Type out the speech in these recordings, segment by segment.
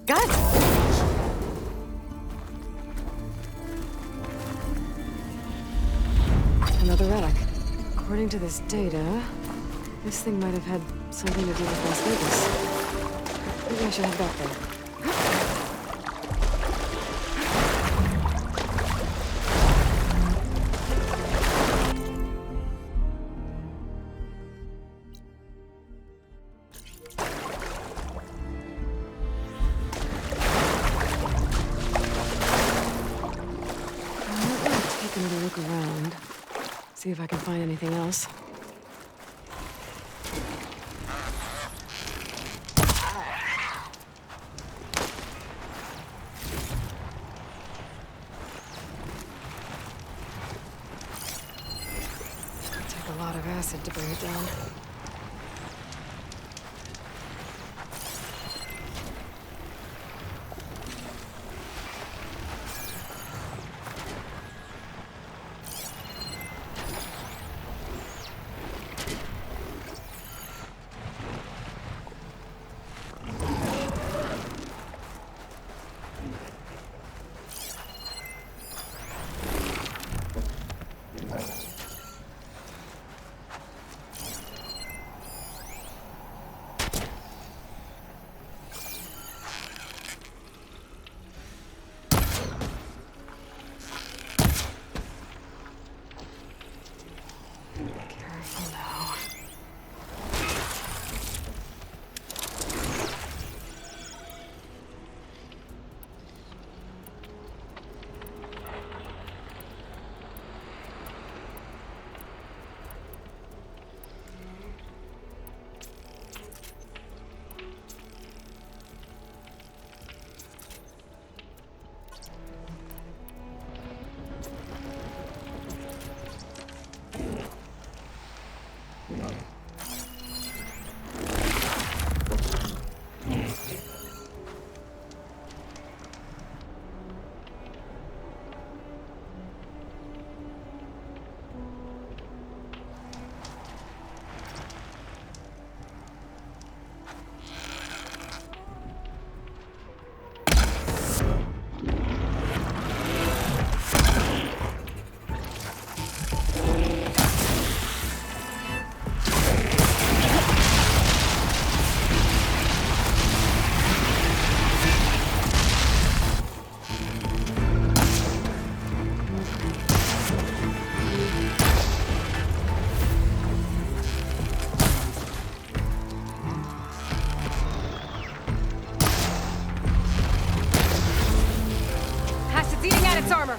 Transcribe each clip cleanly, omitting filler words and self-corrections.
Got it. Another relic. According to this data, this thing might have had something to do with Las Vegas. Maybe I should head back there. See if I can find anything else. It'll take a lot of acid to bring it down. Its armor.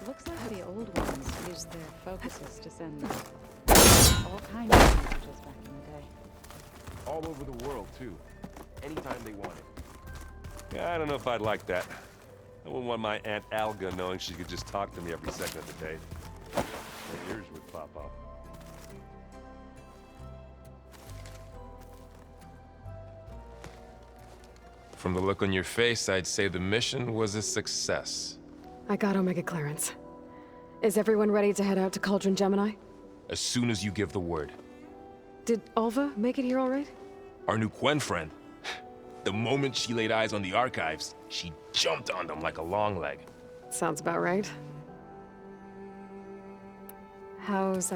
Looks like the old ones used their focuses to send all kinds of messages back in the day. All over the world, too. Anytime they wanted. Yeah, I don't know if I'd like that. I wouldn't want my Aunt Alga knowing she could just talk to me every second of the day. My ears would pop off. From the look on your face, I'd say the mission was a success. I got Omega clearance. Is everyone ready to head out to Cauldron Gemini? As soon as you give the word. Did Alva make it here all right? Our new Quen friend. The moment she laid eyes on the archives, she jumped on them like a long leg. Sounds about right. How's,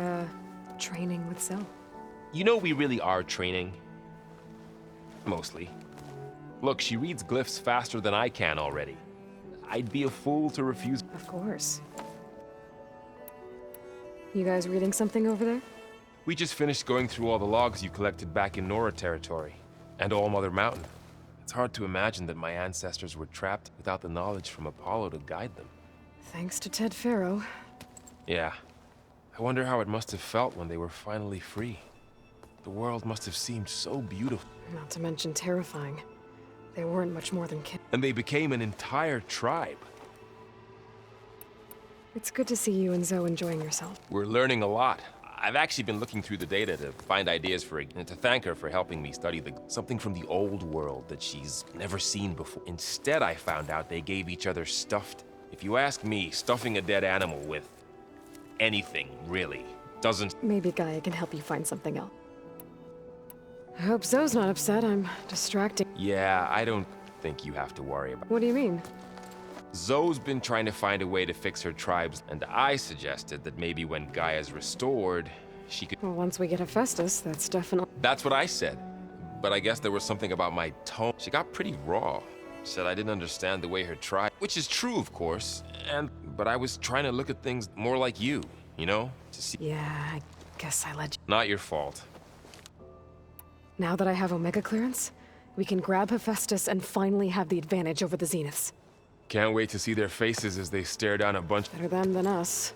training with Cell? You know we really are training. Mostly. Look, she reads glyphs faster than I can already. I'd be a fool to refuse. Of course. You guys reading something over there? We just finished going through all the logs you collected back in Nora territory, and All Mother Mountain. It's hard to imagine that my ancestors were trapped without the knowledge from Apollo to guide them. Thanks to Ted Faro. Yeah. I wonder how it must have felt when they were finally free. The world must have seemed so beautiful. Not to mention terrifying. They weren't much more than kids. And they became an entire tribe. It's good to see you and Zoe enjoying yourself. We're learning a lot. I've actually been looking through the data to find ideas for it, and to thank her for helping me study something from the old world that she's never seen before. Instead, I found out they gave each other stuffed. If you ask me, stuffing a dead animal with anything, really, doesn't... Maybe Gaia can help you find something else. I hope Zoe's not upset. I'm distracting. Yeah, I don't think you have to worry about... What do you mean? Zoe's been trying to find a way to fix her tribes, and I suggested that maybe when Gaia's restored, she could... Well, once we get Hephaestus, that's definitely... That's what I said. But I guess there was something about my tone. She got pretty raw. Said I didn't understand the way her tribe... Which is true, of course. But I was trying to look at things more like you, you know? To see... Yeah, I guess I let you... Not your fault. Now that I have Omega clearance, we can grab Hephaestus and finally have the advantage over the Zeniths. Can't wait to see their faces as they stare down a bunch... Better them than us.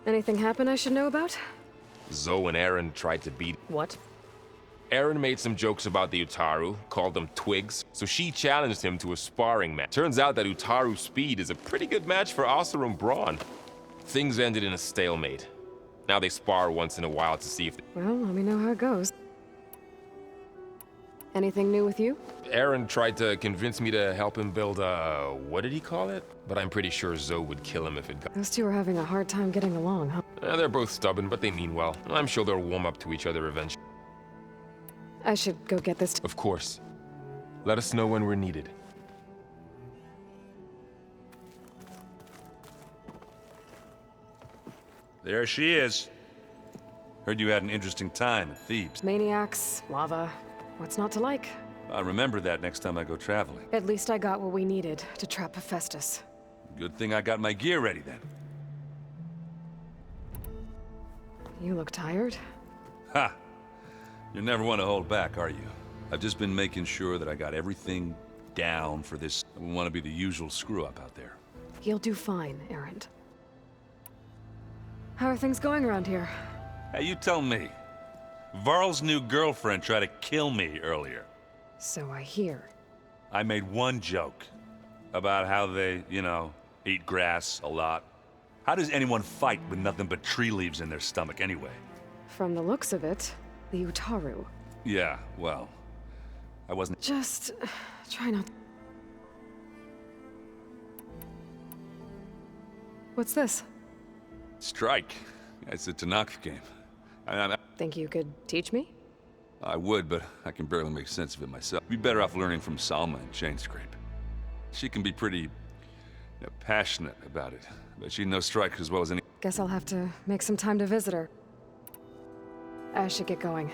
Anything happen I should know about? Zoe and Aaron tried to beat... What? Aaron made some jokes about the Utaru, called them twigs, so she challenged him to a sparring match. Turns out that Utaru's speed is a pretty good match for Oseram brawn. Things ended in a stalemate. Now they spar once in a while to see if... Well, let me know how it goes. Anything new with you? Aaron tried to convince me to help him build a... what did he call it? But I'm pretty sure Zoe would kill him if it got... Those two are having a hard time getting along, huh? They're both stubborn, but they mean well. I'm sure they'll warm up to each other eventually. I should go get this... Of course. Let us know when we're needed. There she is. Heard you had an interesting time at Thebes. Maniacs, lava. What's not to like? I'll remember that next time I go traveling. At least I got what we needed to trap Hephaestus. Good thing I got my gear ready then. You look tired. Ha! You never want to hold back, are you? I've just been making sure that I got everything down for this. I don't want to be the usual screw-up out there. You'll do fine, Erend. How are things going around here? Hey, you tell me. Varl's new girlfriend tried to kill me earlier. So I hear. I made one joke about how they, you know, eat grass a lot. How does anyone fight with nothing but tree leaves in their stomach anyway? From the looks of it, the Utaru. Yeah, well, I wasn't... Just try not... What's this? Strike. It's a Tenakth game. Think you could teach me? I would, but I can barely make sense of it myself. Be better off learning from Salma and Chainscrape. She can be pretty passionate about it, but she knows Strike as well as any... Guess I'll have to make some time to visit her. I should get going.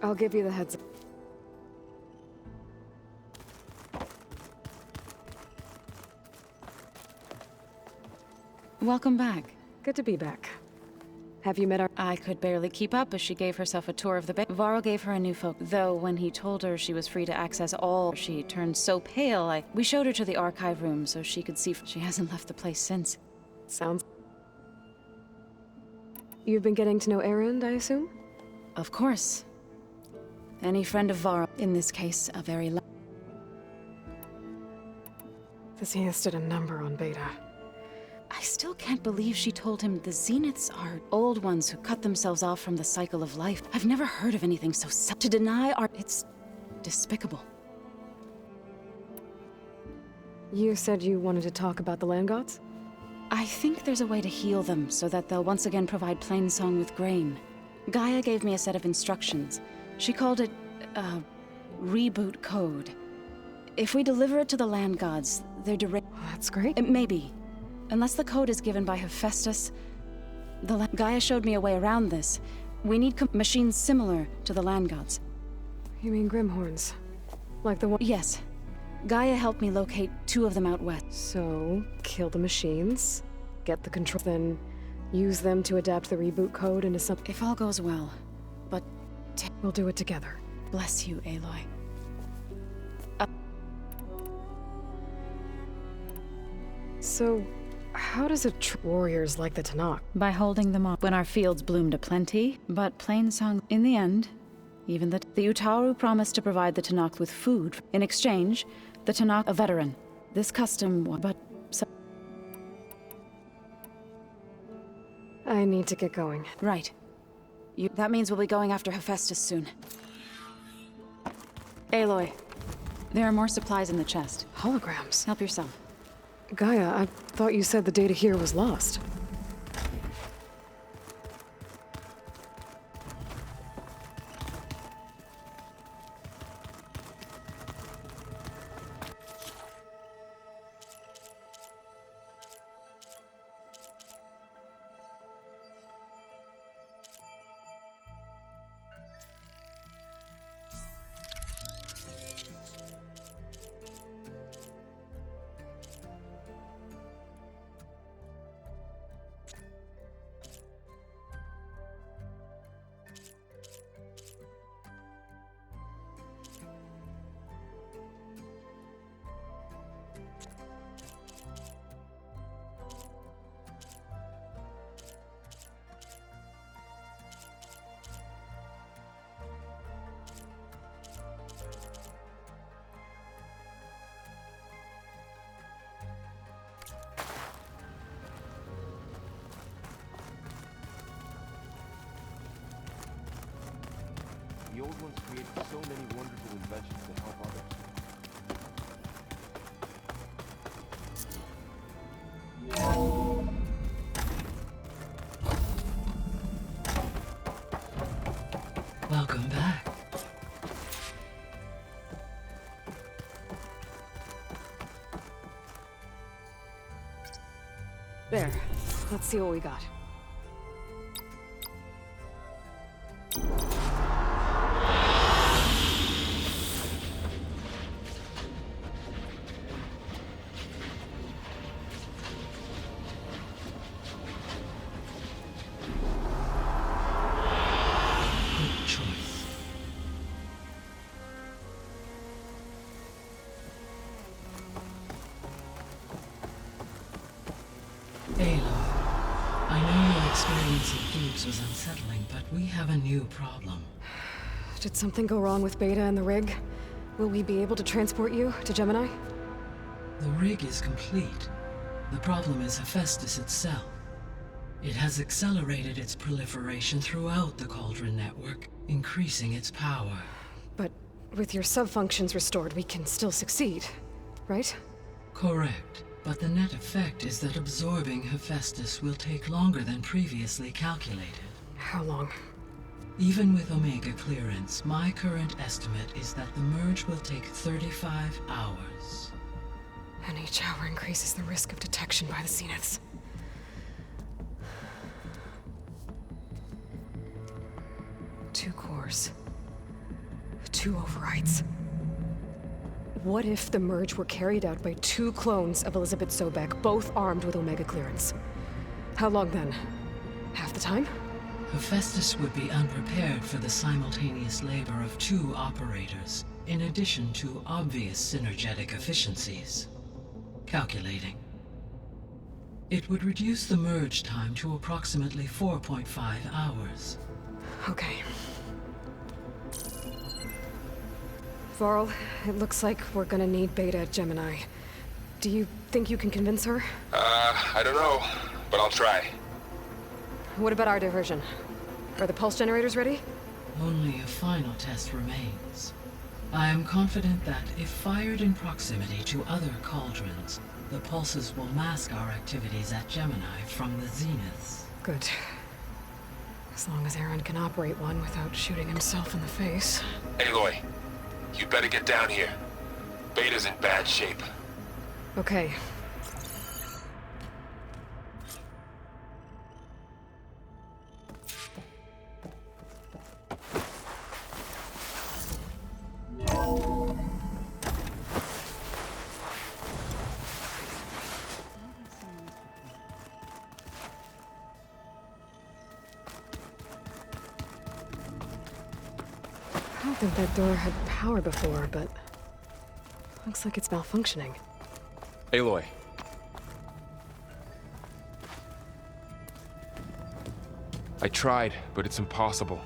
I'll give you the heads up. Welcome back. Good to be back. Have you met our... I could barely keep up as she gave herself a tour of the base. Varl gave her a new focus. Though when he told her she was free to access all, she turned so pale. We showed her to the archive room so she could see. She hasn't left the place since. Sounds... You've been getting to know Erend, I assume? Of course. Any friend of Varl, in this case, a very... This he has stood a number on Beta. I still can't believe she told him the Zeniths are old ones who cut themselves off from the cycle of life. I've never heard of anything so to deny our... It's despicable. You said you wanted to talk about the land gods? I think there's a way to heal them so that they'll once again provide Plainsong with grain. Gaia gave me a set of instructions. She called it, reboot code. If we deliver it to the land gods, they're That's great. It may be. Unless the code is given by Hephaestus, Gaia showed me a way around this. We need machines similar to the land gods. You mean Grimhorns? Like the one... Yes. Gaia helped me locate 2 of them out west. So, kill the machines, get the control, then use them to adapt the reboot code into something... If all goes well. But... We'll do it together. Bless you, Aloy. So, how does warriors like the Tenakth? By holding them off when our fields bloomed aplenty, but Plainsong, in the end, even the Utaru promised to provide the Tenakth with food. In exchange, the Tenakth, a veteran. This custom, but... I need to get going. Right. That means we'll be going after Hephaestus soon. Aloy, there are more supplies in the chest. Holograms? Help yourself. Gaia, I thought you said the data here was lost. The old ones created so many wonderful inventions that help others. Welcome back. There. Let's see what we got. Aloy, I know your experience in Thebes was unsettling, but we have a new problem. Did something go wrong with Beta and the rig? Will we be able to transport you to Gemini? The rig is complete. The problem is Hephaestus itself. It has accelerated its proliferation throughout the Cauldron network, increasing its power. But with your sub-functions restored, we can still succeed, right? Correct. But the net effect is that absorbing Hephaestus will take longer than previously calculated. How long? Even with Omega clearance, my current estimate is that the merge will take 35 hours. And each hour increases the risk of detection by the Zeniths. Two cores. 2 overrides. What if the merge were carried out by 2 clones of Elizabeth Sobek, both armed with Omega clearance? How long then? Half the time? Hephaestus would be unprepared for the simultaneous labor of 2 operators, in addition to obvious synergetic efficiencies. Calculating. It would reduce the merge time to approximately 4.5 hours. Okay. Varl, it looks like we're gonna need Beta at Gemini. Do you think you can convince her? I don't know, but I'll try. What about our diversion? Are the pulse generators ready? Only a final test remains. I am confident that if fired in proximity to other cauldrons, the pulses will mask our activities at Gemini from the zeniths. Good. As long as Aaron can operate one without shooting himself in the face. Aloy, you better get down here. Beta's in bad shape. Okay. I don't think that door had power before, but looks like it's malfunctioning. Aloy. I tried, but it's impossible.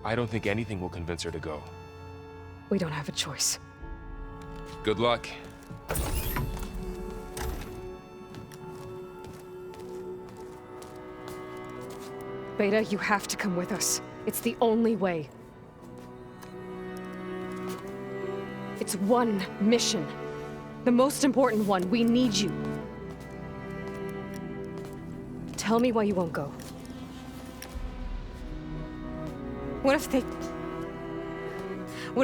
I don't think anything will convince her to go. We don't have a choice. Good luck. Beta, you have to come with us. It's the only way. It's one mission. The most important one. We need you. Tell me why you won't go. What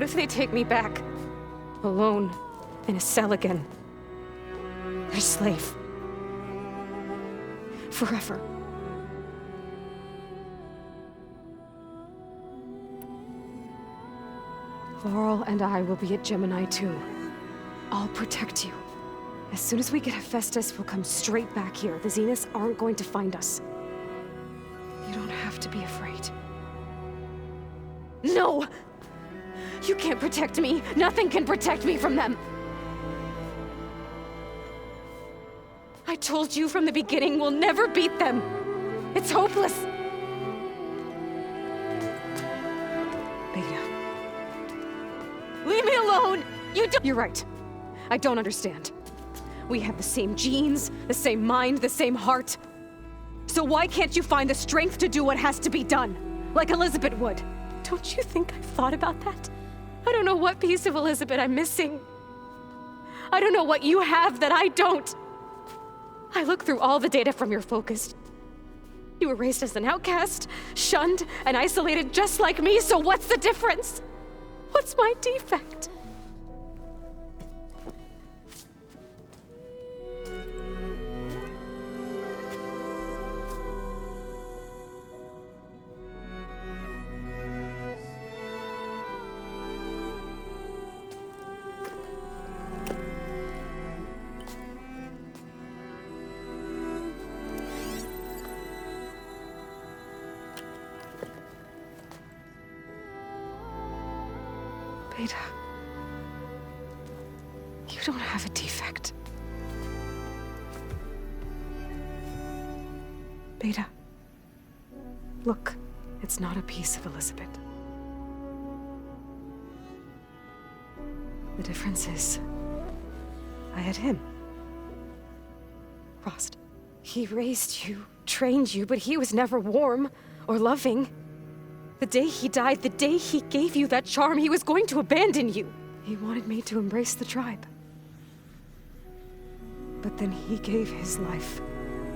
if they take me back? Alone, in a cell again. Their slave. Forever. Laurel and I will be at Gemini too. I'll protect you. As soon as we get Hephaestus, we'll come straight back here. The Zeniths aren't going to find us. You don't have to be afraid. No! You can't protect me. Nothing can protect me from them. I told you from the beginning we'll never beat them. It's hopeless. Beta. Leave me alone! You're right. I don't understand. We have the same genes, the same mind, the same heart. So why can't you find the strength to do what has to be done? Like Elizabeth would. Don't you think I've thought about that? I don't know what piece of Elizabeth I'm missing. I don't know what you have that I don't. I look through all the data from your focus. You were raised as an outcast, shunned, and isolated just like me, so what's the difference? What's my defect? Beta, you don't have a defect. Beta, look, it's not a piece of Elizabeth. The difference is, I had him. Frost. He raised you, trained you, but he was never warm or loving. The day he died, the day he gave you that charm, he was going to abandon you. He wanted me to embrace the tribe. But then he gave his life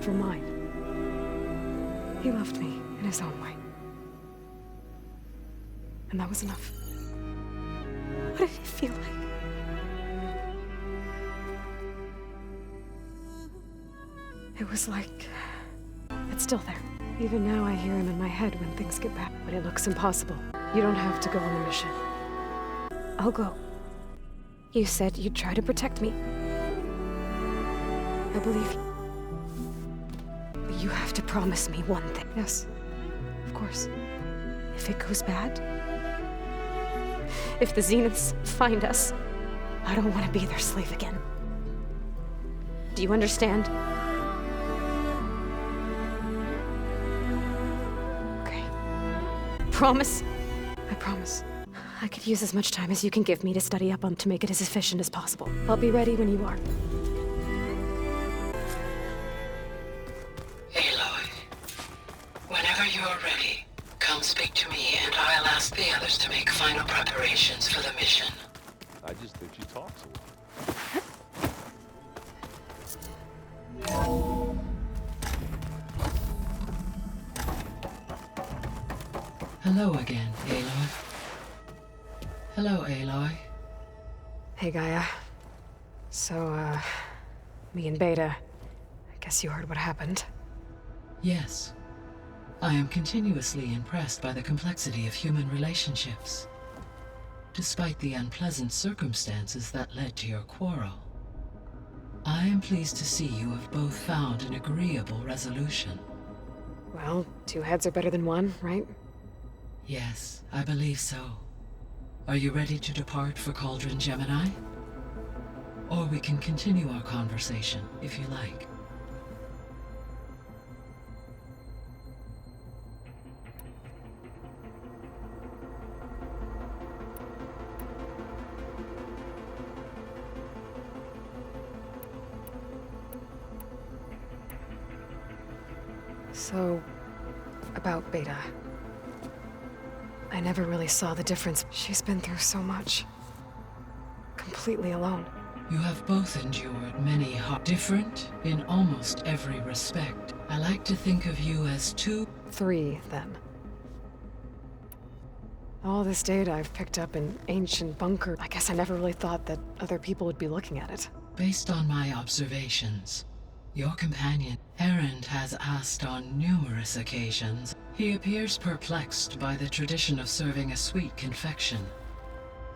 for mine. He loved me in his own way. And that was enough. What did it feel like? It was like... it's still there. Even now I hear him in my head when things get bad, but it looks impossible. You don't have to go on the mission. I'll go. You said you'd try to protect me. I believe you. But you have to promise me one thing. Yes, of course. course. If it goes bad, if the Zeniths find us, I don't want to be their slave again. Do you understand? Okay. Promise? I promise. I could use as much time as you can give me to study up on to make it as efficient as possible. I'll be ready when you are. Aloy, whenever you're ready, come speak to me and I'll ask the others to make final preparations for the mission. I just think she talks a lot. Hello again, Aloy. Hello, Aloy. Hey, Gaia. So, me and Beta, I guess you heard what happened. Yes. I am continuously impressed by the complexity of human relationships. Despite the unpleasant circumstances that led to your quarrel, I am pleased to see you have both found an agreeable resolution. Well, 2 heads are better than 1, right? Yes, I believe so. Are you ready to depart for Cauldron Gemini? Or we can continue our conversation, if you like. So, about Beta. I never really saw the difference. She's been through so much. Completely alone. You have both endured many different in almost every respect. I like to think of you as 2, 3, then. All this data I've picked up in ancient bunker. I guess I never really thought that other people would be looking at it. Based on my observations, your companion, Erend, has asked on numerous occasions. He appears perplexed by the tradition of serving a sweet confection.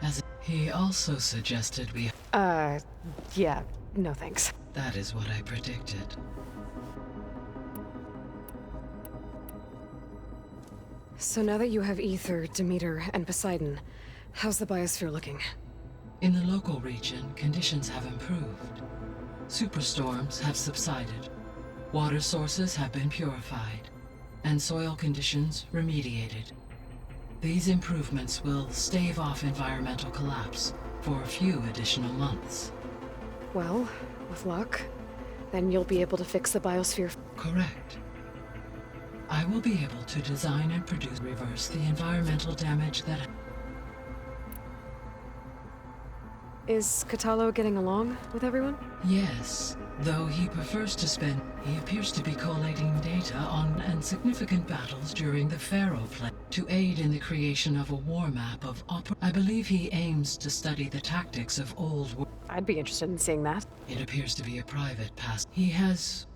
As he also suggested we... Yeah, no thanks. That is what I predicted. So now that you have Ether, Demeter, and Poseidon, how's the biosphere looking? In the local region, conditions have improved. Superstorms have subsided. Water sources have been purified, and soil conditions remediated. These improvements will stave off environmental collapse for a few additional months. Well, with luck, then you'll be able to fix the biosphere. Correct. I will be able to design and reverse the environmental damage that... Is Katalo getting along with everyone? Yes, though he prefers to spend... He appears to be collating data on significant battles during the Pharaoh Plague to aid in the creation of a war map of I believe he aims to study the tactics of old... I'd be interested in seeing that. It appears to be a private past. He has...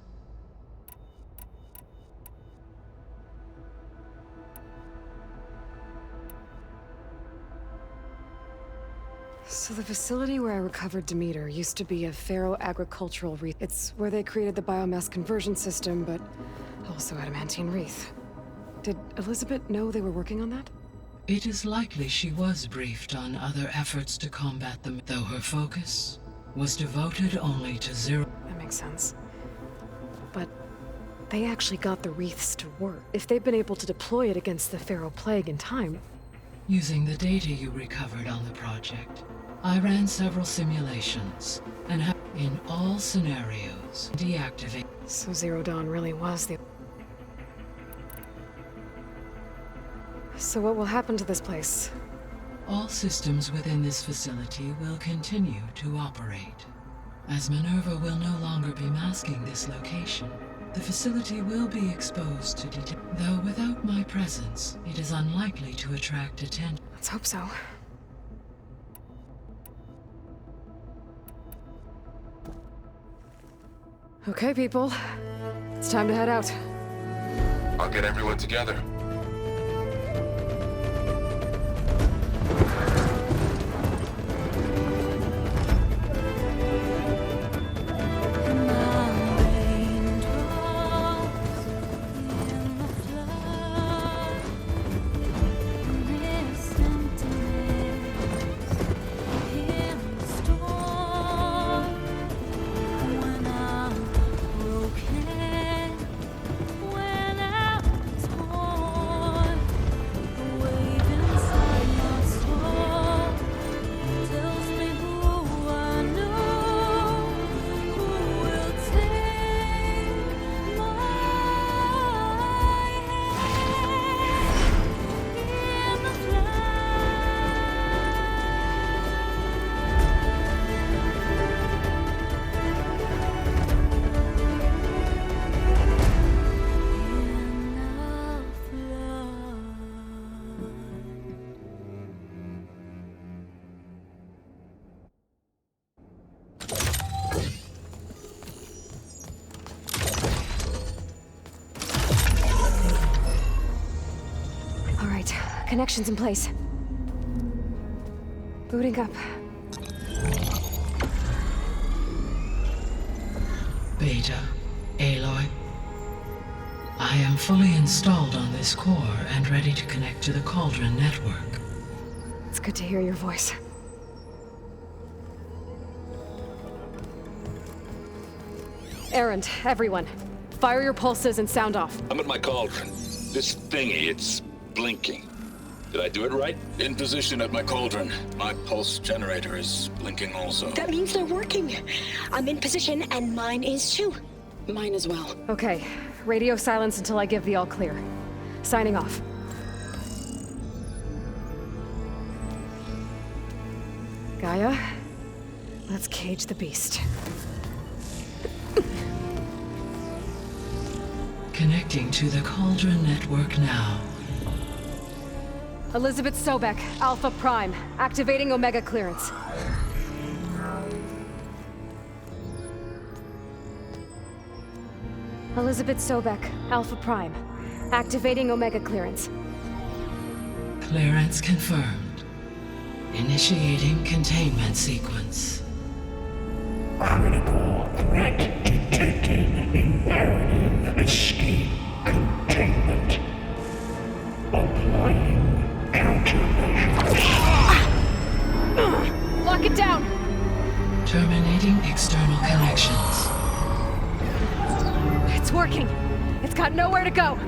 So the facility where I recovered Demeter used to be a Pharaoh agricultural wreath. It's where they created the biomass conversion system, but also adamantine wreath. Did Elizabeth know they were working on that? It is likely she was briefed on other efforts to combat them, though her focus was devoted only to Zero. That makes sense. But they actually got the wreaths to work. If they've been able to deploy it against the Pharaoh Plague in time... Using the data you recovered on the project, I ran several simulations, and have, in all scenarios, deactivate. So Zero Dawn really was the... So what will happen to this place? All systems within this facility will continue to operate. As Minerva will no longer be masking this location, the facility will be exposed to though without my presence, it is unlikely to attract attention. Let's hope so. Okay, people. It's time to head out. I'll get everyone together. Connection's in place. Booting up. Beta, Aloy. I am fully installed on this core and ready to connect to the Cauldron network. It's good to hear your voice. Errand, everyone. Fire your pulses and sound off. I'm at my cauldron. This thingy, it's blinking. Did I do it right? In position at my cauldron. My pulse generator is blinking also. That means they're working. I'm in position, and mine is too. Mine as well. Okay. Radio silence until I give the all clear. Signing off. Gaia, let's cage the beast. Connecting to the Cauldron network now. Elizabeth Sobek, Alpha Prime, activating Omega clearance. Elizabeth Sobek, Alpha Prime, activating Omega clearance. Clearance confirmed. Initiating containment sequence. Critical threat detected. Imperative escape containment. Applying countermeasures. Lock it down! Terminating external connections. It's working. It's got nowhere to go.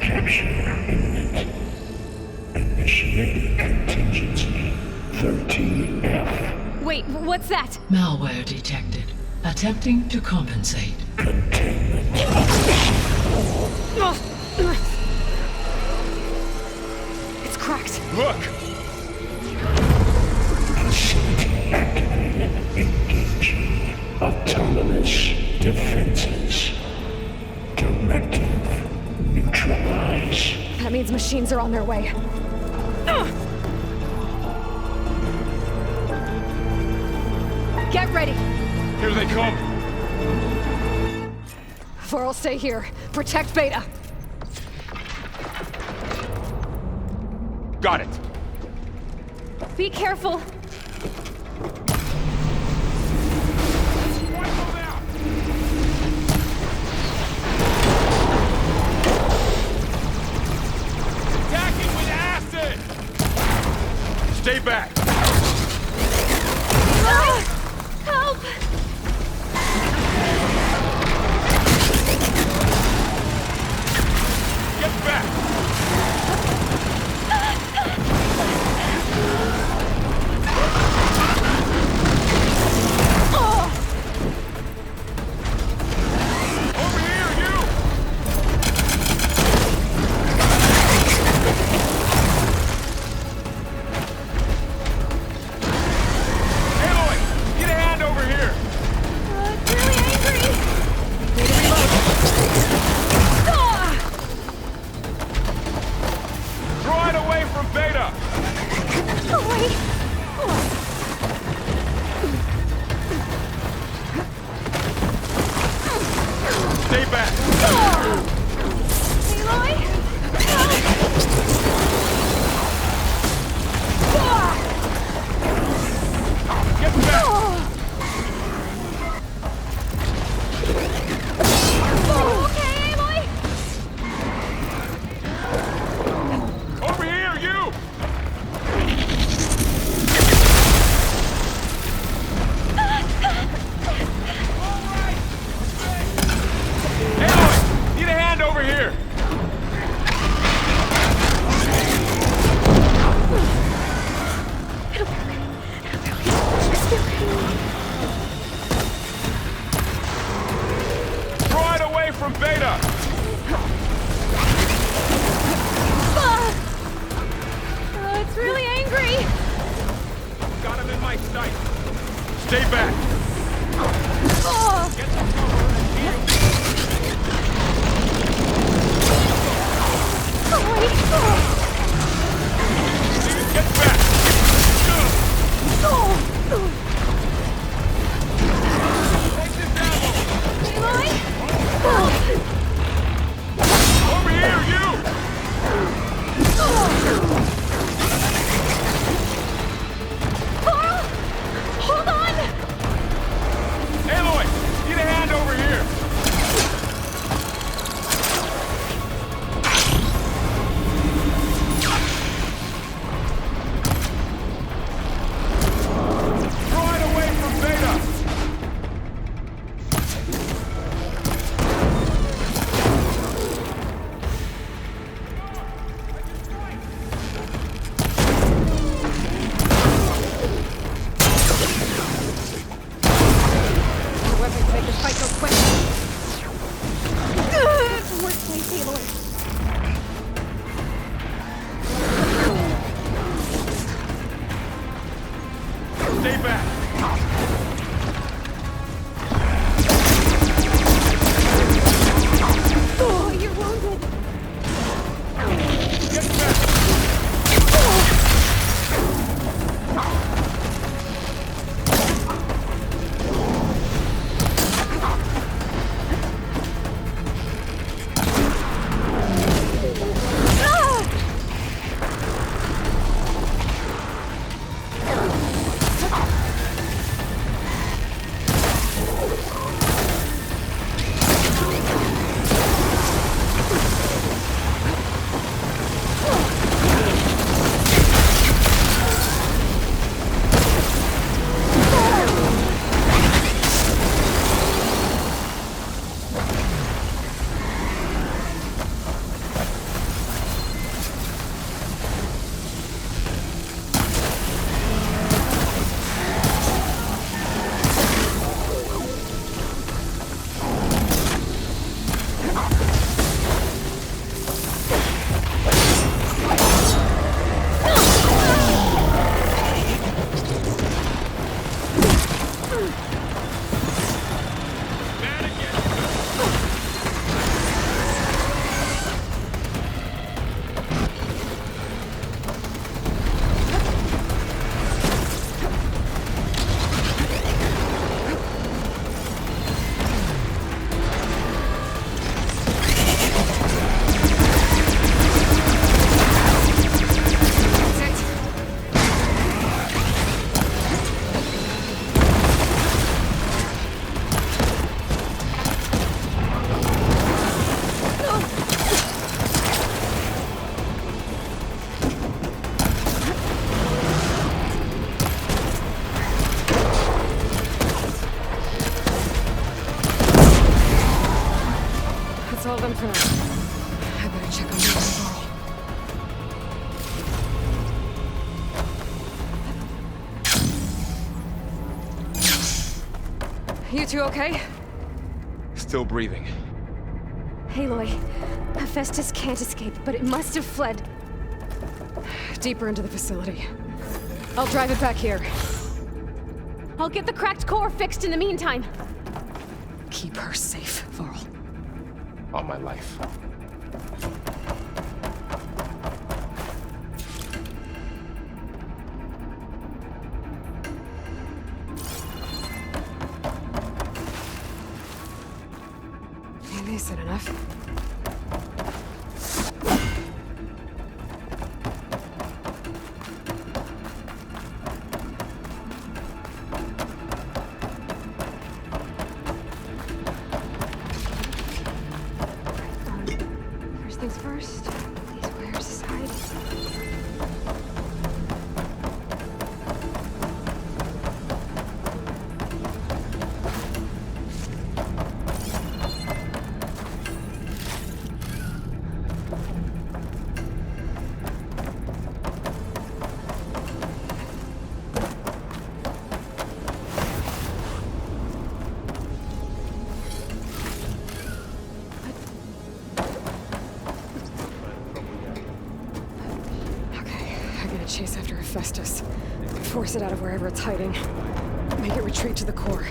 Capture imminent. Initiate contingency 13F. Wait, what's that? Malware detected. Attempting to compensate. Containment. It's cracked. Look! Facility activated. Engaging autonomous defenses. Directive. Neutralize. That means machines are on their way. Get ready! Here they come! Vor'll stay here. Protect Beta. Got it! Be careful! Attacking with acid! Stay back! Help! Get back! Over here, you! Aloy, get a hand over here! It's really angry! Need to reload. Draw it away from Beta! Oh, wait! Stay back! Aloy? Get back! Okay, Aloy? Over here, you! Aloy, need a hand over here! Draw it away from Beta! It's really angry! Got him in my sight! Stay back! Oh, Get some cover and heal! wait! Get back! Take this ammo! Aloy? Over here, you! Stay back! Oh, you're wounded! Get back! That's all done for now. I better check on the overall. You two okay? Still breathing. Aloy, Hephaestus can't escape, but it must have fled deeper into the facility. I'll drive it back here. I'll get the cracked core fixed in the meantime. Keep her safe, Varl. On my life. Maybe I said enough. First things first, these wires aside. Chase after Hephaestus. Force it out of wherever it's hiding. Make it retreat to the core.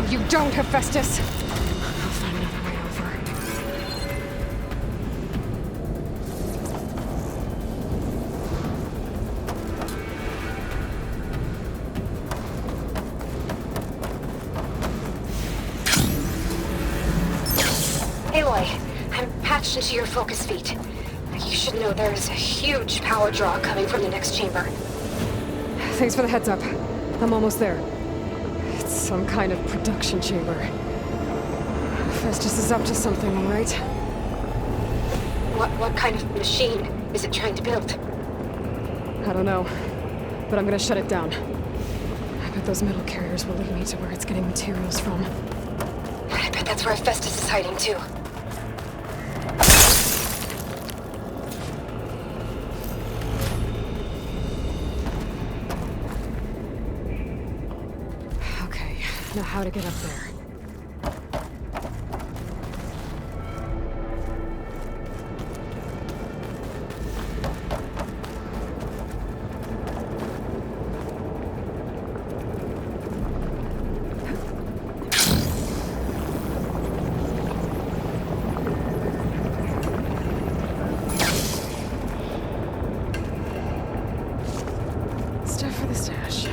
You don't, Hephaestus! I'll find another way over. Aloy, I'm patched into your focus feed. You should know there's a huge power draw coming from the next chamber. Thanks for the heads up. I'm almost there. It's some kind of production chamber. Hephaestus is up to something, all right? What kind of machine is it trying to build? I don't know, but I'm gonna shut it down. I bet those metal carriers will lead me to where it's getting materials from. I bet that's where Hephaestus is hiding too. Now how to get up there? Stuff for the stash.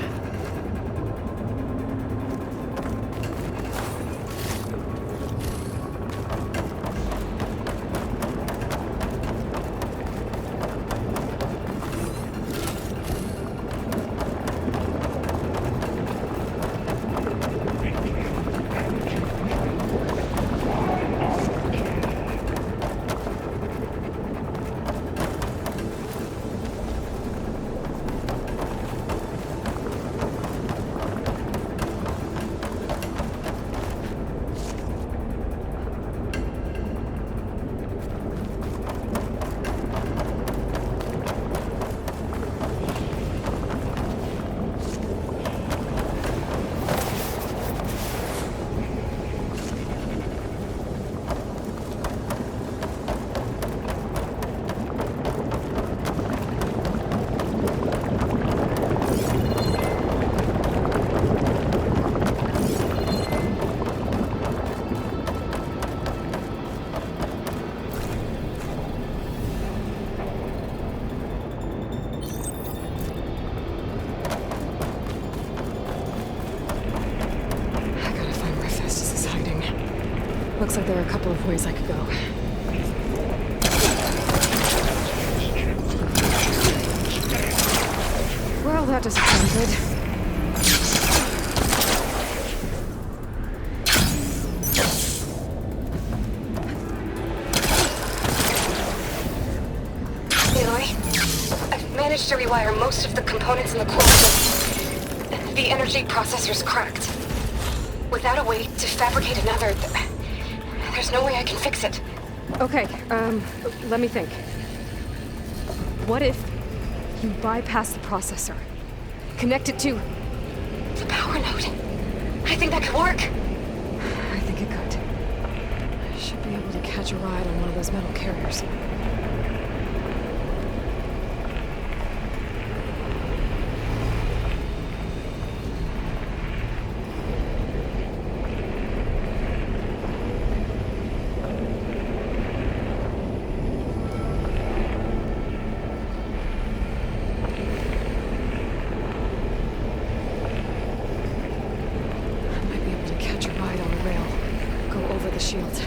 Looks like there are a couple of ways I could go. Well, that doesn't sound good. Aloy, I've managed to rewire most of the components in the core, but the energy processor's cracked. Without a way to fabricate another, there's no way I can fix it. Okay, let me think. What if you bypass the processor? Connect it to the power node. I think that could work. I think it could. I should be able to catch a ride on one of those metal carriers. Shield.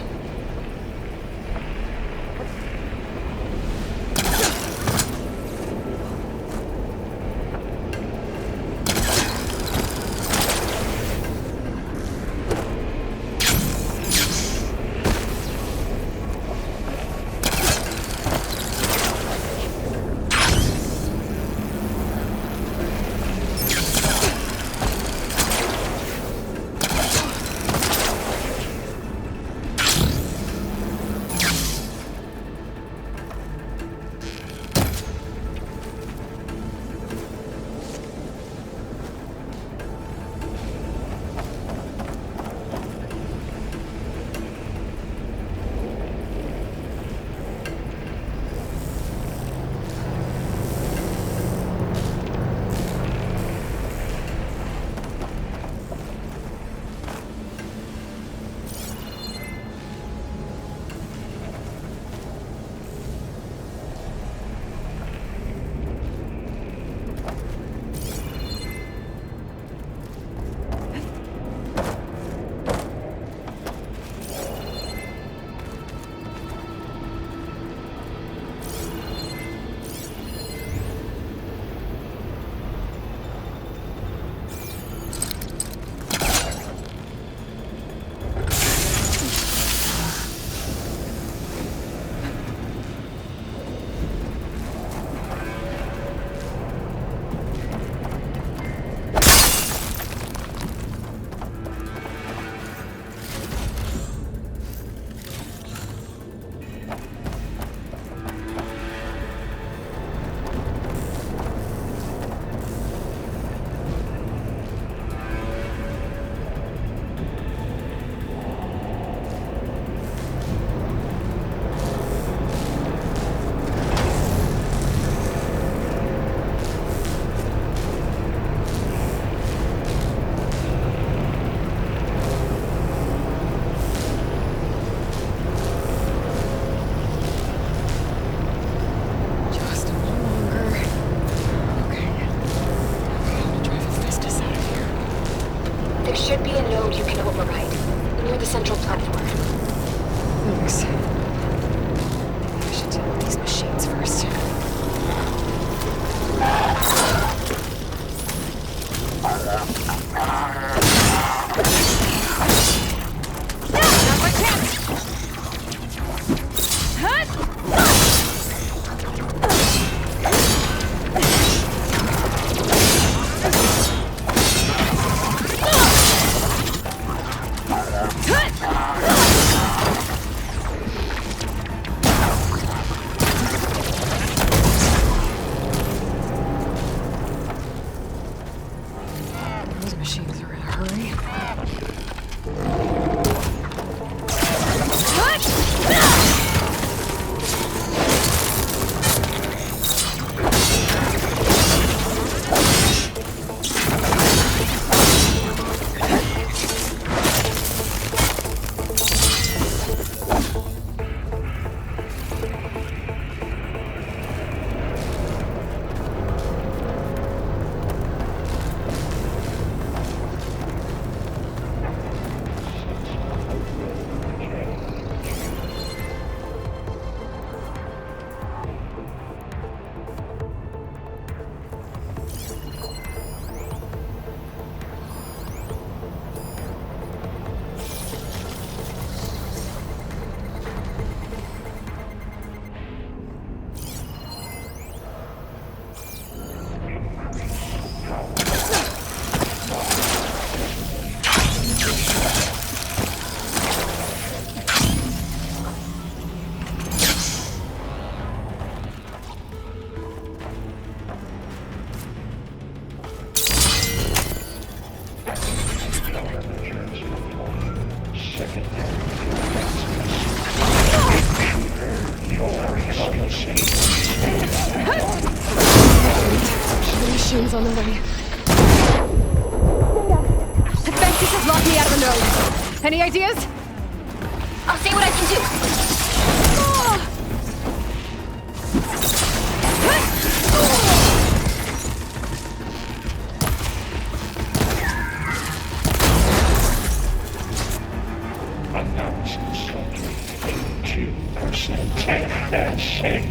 should be a node you can override, near the central platform. Thanks. Maybe I should deal with these machines first. Now's my chance! Those machines are in a hurry. The machine's on the way. The fences have locked me out of the node. Any ideas? I'll see what I can do. Announced slightly 2% advancing.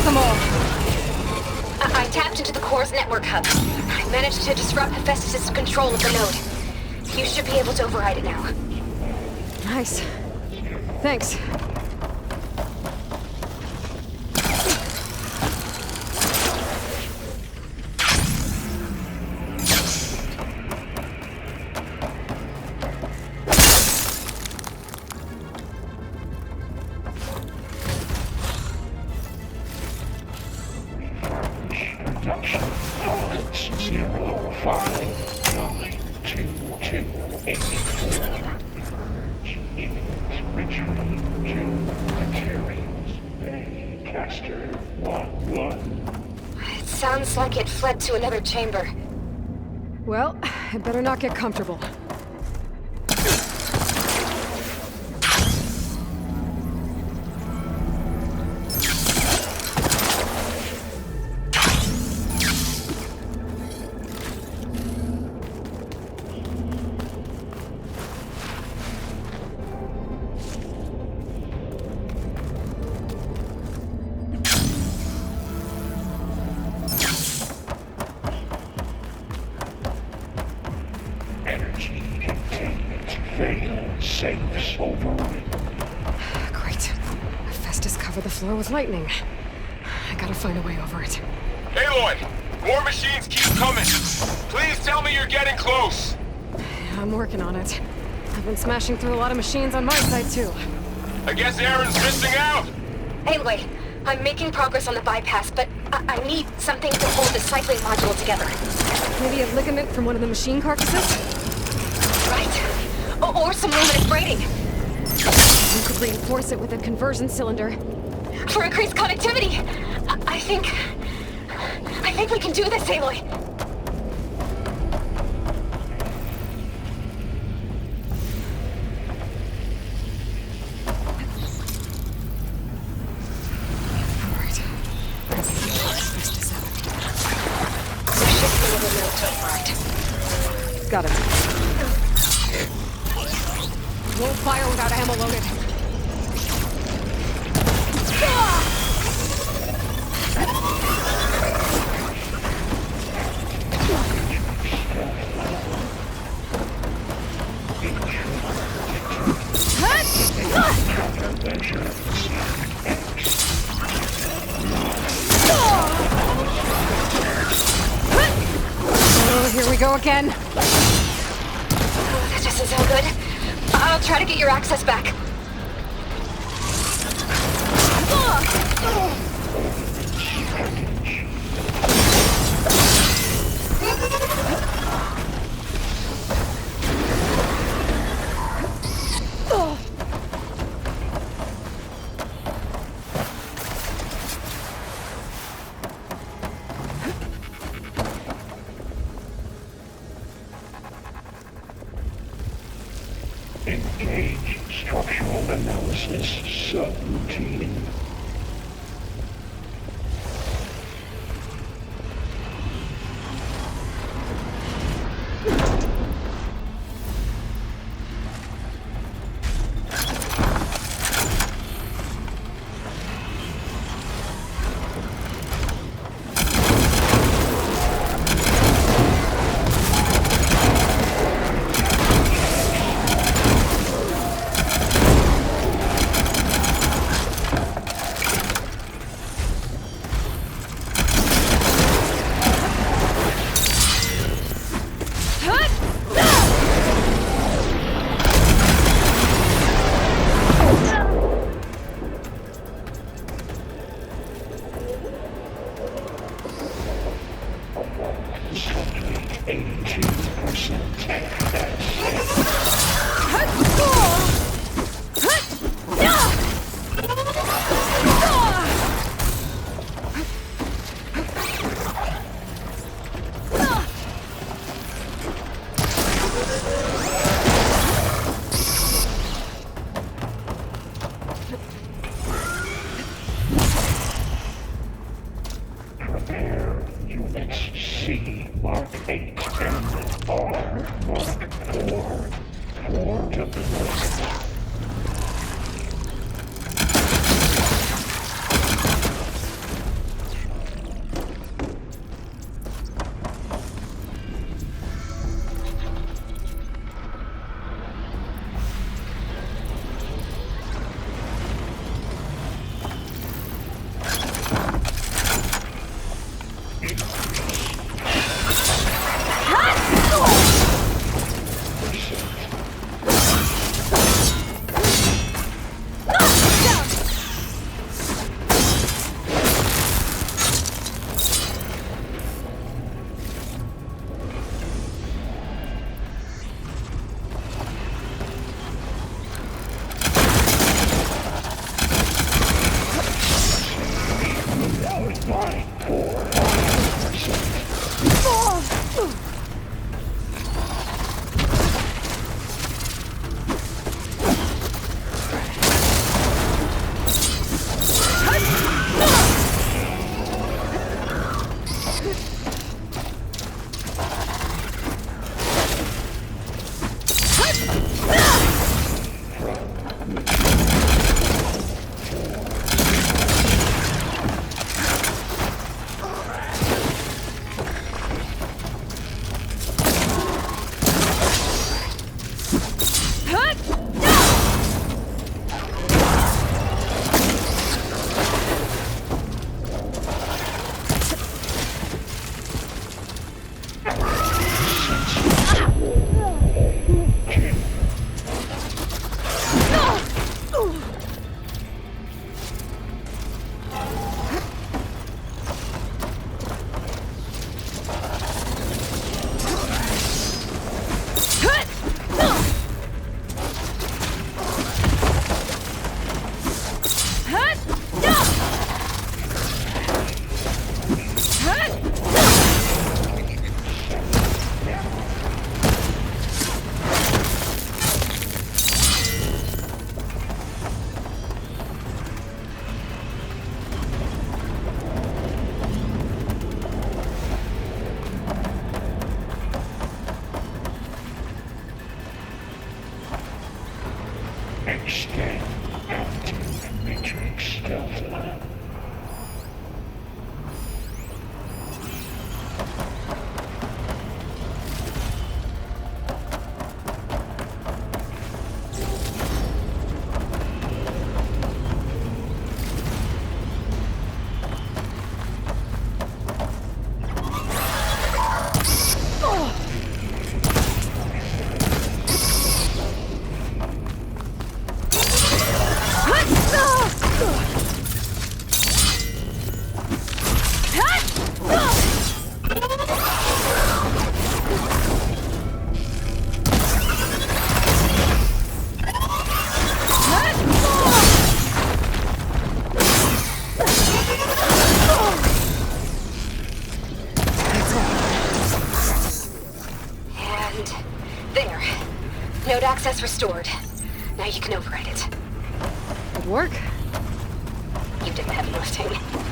them all. I tapped into the core's network hub. I managed to disrupt Hephaestus' control of the node. You should be able to override it now. Nice. Thanks. Production points 059284. Retreat to materials. Caster 1-1. It sounds like it fled to another chamber. Well, I better not get comfortable. Energy containment failed. Safes overrun. Great. Hephaestus covered the floor with lightning. I gotta find a way over it. Aloy! More machines keep coming! Please tell me you're getting close! I'm working on it. I've been smashing through a lot of machines on my side, too. I guess Aaron's missing out! Anyway, I'm making progress on the bypass, but I need something to hold the cycling module together. Maybe a ligament from one of the machine carcasses? Right. Or some luminous braiding. We could reinforce it with a conversion cylinder. For increased connectivity. I think we can do this, Aloy. Alright. Hephaestus out. There should be a little note to override. Got it. Won't fire without ammo loaded. Oh, here we go again. That doesn't sound good. I'll try to get your access back. Engage structural analysis subroutine. Subject 82%. Prepare units C, Mark 8 and R, Mark My poor person. Extend active matrix filter. Node access restored. Now you can override it. Good work. You did the heavy lifting.